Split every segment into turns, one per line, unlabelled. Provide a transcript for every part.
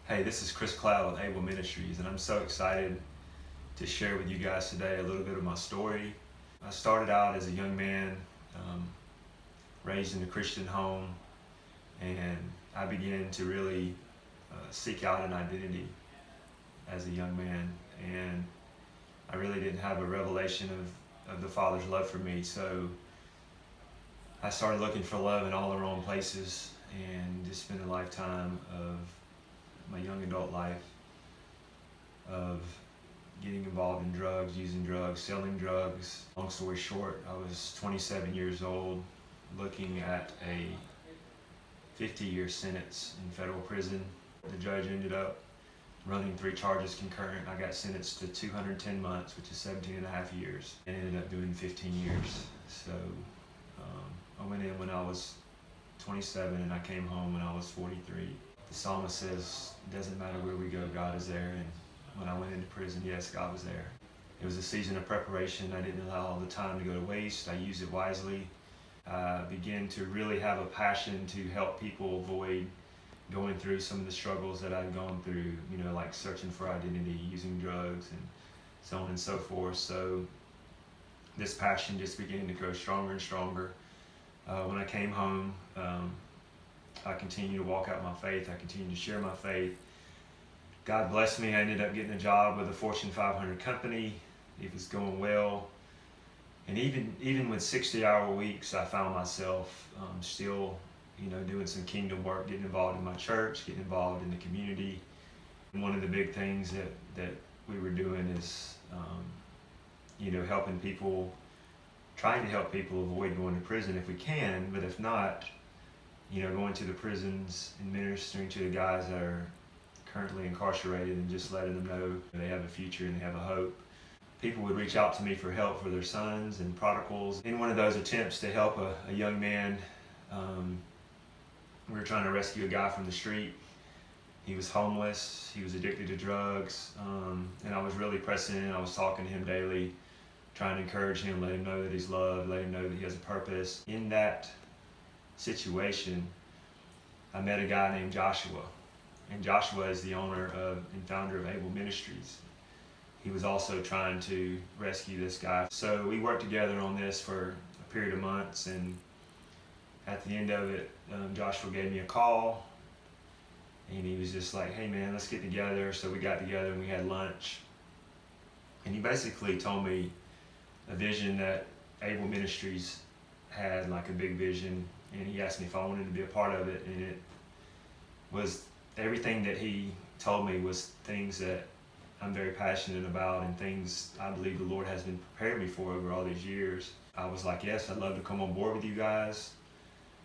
Hey, this is Chris Cloud with Abel Ministries, and I'm so excited to share with you guys today a little bit of my story. I started out as a young man, raised in a Christian home, and I began to really seek out an identity as a young man, and I really didn't have a revelation of the Father's love for me, so I started looking for love in all the wrong places and just spent a lifetime of my young adult life of getting involved in drugs, using drugs, selling drugs. Long story short, I was 27 years old looking at a 50-year sentence in federal prison. The judge ended up running 3 charges concurrent. I got sentenced to 210 months, which is 17 and a half years, and ended up doing 15 years. So I went in when I was 27 and I came home when I was 43. The psalmist says, it doesn't matter where we go, God is there. And when I went into prison, yes, God was there. It was a season of preparation. I didn't allow all the time to go to waste. I used it wisely. I began to really have a passion to help people avoid going through some of the struggles that I'd gone through, like searching for identity, using drugs, and so on and so forth. So this passion just began to grow stronger and stronger. When I came home, I continued to walk out my faith. I continued to share my faith. God blessed me. I ended up getting a job with a Fortune 500 company. It was going well. And even with 60-hour weeks, I found myself still, doing some kingdom work, getting involved in my church, getting involved in the community. And one of the big things that we were doing is, helping people, trying to help people avoid going to prison if we can, but if not, going to the prisons and ministering to the guys that are currently incarcerated and just letting them know they have a future and they have a hope. People would reach out to me for help for their sons and prodigals. In one of those attempts to help a young man, we were trying to rescue a guy from the street. He was homeless, he was addicted to drugs, and I was really pressing in. I was talking to him daily, trying to encourage him, let him know that he's loved, let him know that he has a purpose. In that situation, I met a guy named Joshua, and Joshua is the owner of and founder of Abel Ministries. He was also trying to rescue this guy. So we worked together on this for a period of months, and at the end of it, Joshua gave me a call, and he was just like, hey man, let's get together. So we got together and we had lunch, and he basically told me a vision that Abel Ministries had, like a big vision, and he asked me if I wanted to be a part of it, and it was everything that he told me was things that I'm very passionate about and things I believe the Lord has been preparing me for over all these years. I was like, yes, I'd love to come on board with you guys.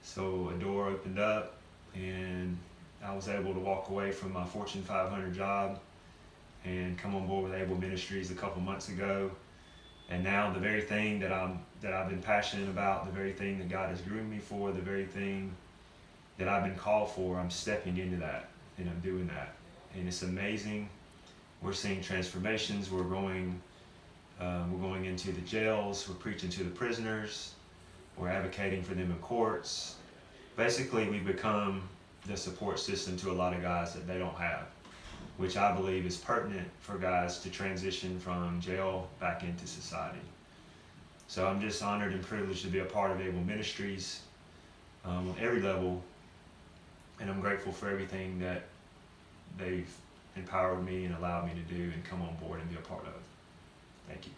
So a door opened up and I was able to walk away from my Fortune 500 job and come on board with Abel Ministries a couple months ago. And now the very thing that I've been passionate about, the very thing that God has groomed me for, the very thing that I've been called for, I'm stepping into that and I'm doing that. And it's amazing. We're seeing transformations. We're going into the jails. We're preaching to the prisoners. We're advocating for them in courts. Basically, we've become the support system to a lot of guys that they don't have, which I believe is pertinent for guys to transition from jail back into society. So I'm just honored and privileged to be a part of Abel Ministries on every level, and I'm grateful for everything that they've empowered me and allowed me to do and come on board and be a part of. Thank you.